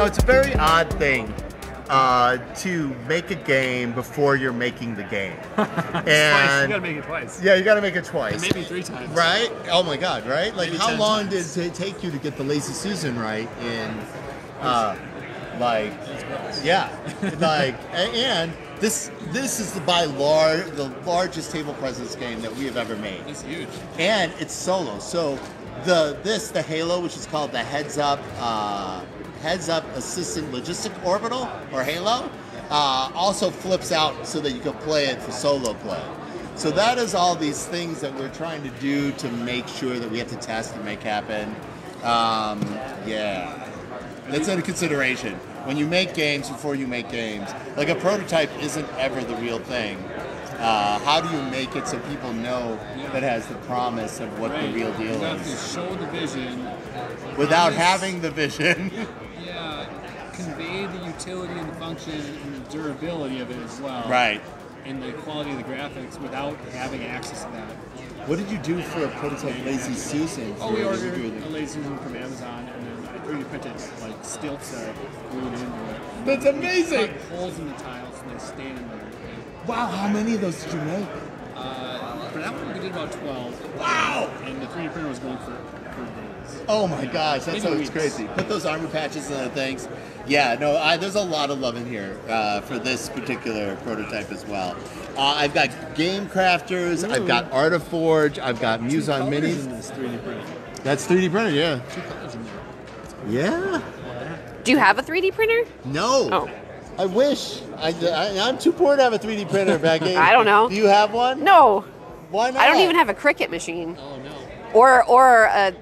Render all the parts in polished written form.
know, it's a very odd thing to make a game before you're making the game. And you gotta make it twice. Yeah, you gotta make it twice. And maybe 3 times. Right? Oh my God, right? Like, maybe how long times. did it take you to get the Lazy Susan right in, and this is the largest table presence game that we have ever made. It's huge. And it's solo. So the Halo, which is called the Heads Up Assistant Logistic Orbital, or Halo, also flips out so that you can play it for solo play. So that is all these things that we're trying to do to make sure that we have to test and make happen. That's under consideration. When you make games, before you make games, like a prototype isn't ever the real thing. How do you make it so people know that has the promise of what the real deal is? You have to show the vision. Without having the vision. Convey the utility and the function and the durability of it as well. Right. And the quality of the graphics without having access to that. What did you do for a prototype Lazy Susan? We ordered a Lazy Susan from Amazon, and then I 3D printed like stilts that are glued into it. That's amazing! Cut holes in the tiles and they stay in there. Wow, how many of those did you make? For that one, we did about 12. Wow! And the 3D printer was going for days. Oh my gosh, that sounds crazy. Put those armor patches and other things. Yeah, no, there's a lot of love in here for this particular prototype as well. I've got Game Crafters, I've got Artiforge, I've got Muson Minis. In this 3D printer. That's 3D printer, yeah. 2 colors in there. Yeah. Do you have a 3D printer? No. Oh. I wish. I'm too poor to have a 3D printer, Becky. I don't know. Do you have one? No. Why not? I don't even have a Cricut machine. Oh no. Or a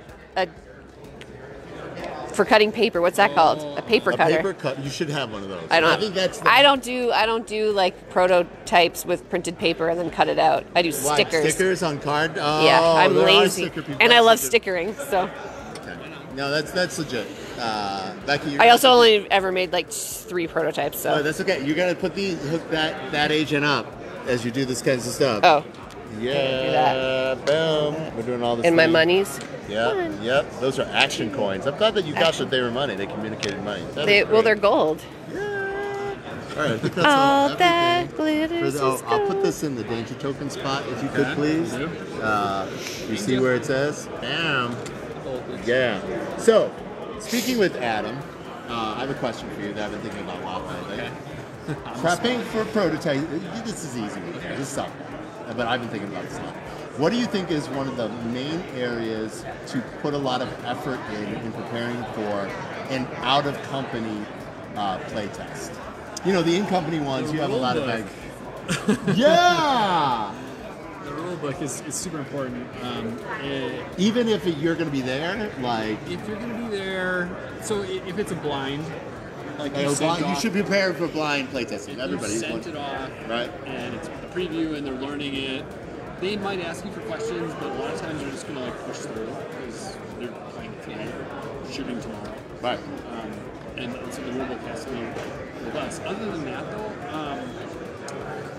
for cutting paper. What's that called? A paper cutter. A paper cut. You should have one of those. I think that's. I don't do like prototypes with printed paper and then cut it out. I do stickers. Stickers on card. Oh, yeah, I'm lazy, and I love stickering. So. Okay. No, that's legit. Becky, I also only ever made like 3 prototypes. So. Oh, that's okay. You gotta hook that agent up as you do this kinds of stuff. Oh. Yeah. Boom. We're doing all this. And my monies. Yeah. Yep. Those are action coins. I'm glad that you got that they were money. They communicated money. They're gold. Yeah. All right. I think that's all everything. that glitters is gold. I'll put this in the danger token spot if you could, please. You see where it says? Bam. Yeah. So, speaking with Adam, I have a question for you that I've been thinking about a lot lately. Prepping for prototype. This is easy. This is something. But I've been thinking about this a lot. What do you think is one of the main areas to put a lot of effort in preparing for an out-of-company playtest? You know, the in-company ones, you have a lot of eggs. Yeah! The rule book is super important. Even if you're going to be there, like... If you're going to be there... So if it's a blind... Like you should be prepared for blind playtesting. Everybody's sent it off, right? And it's a preview, and they're learning it. They might ask you for questions, but a lot of times they're just gonna push through because they're playing tonight, shooting tomorrow. Right. And so the rulebook has to be robust. Other than that, though,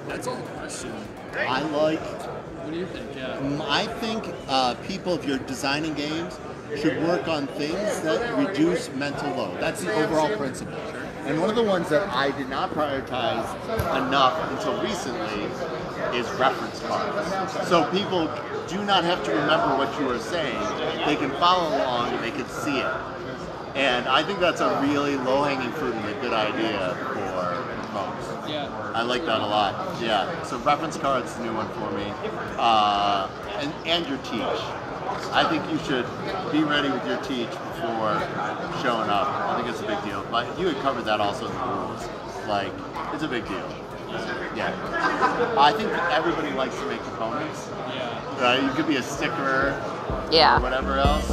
that's all the question. I like. What do you think? Yeah. I think people, if you're designing games, should work on things that reduce mental load. That's the overall principle. And one of the ones that I did not prioritize enough until recently is reference cards. So people do not have to remember what you are saying. They can follow along and they can see it. And I think that's a really low-hanging fruit and a good idea for folks. Yeah. I like that a lot. Yeah. So reference cards is a new one for me. And your teach. I think you should be ready with your teach before showing up. I think it's a big deal. But you had covered that also in the rules. Like, it's a big deal. Yeah. I think everybody likes to make components. Yeah. Right? You could be a stickerer. Yeah. Or whatever else.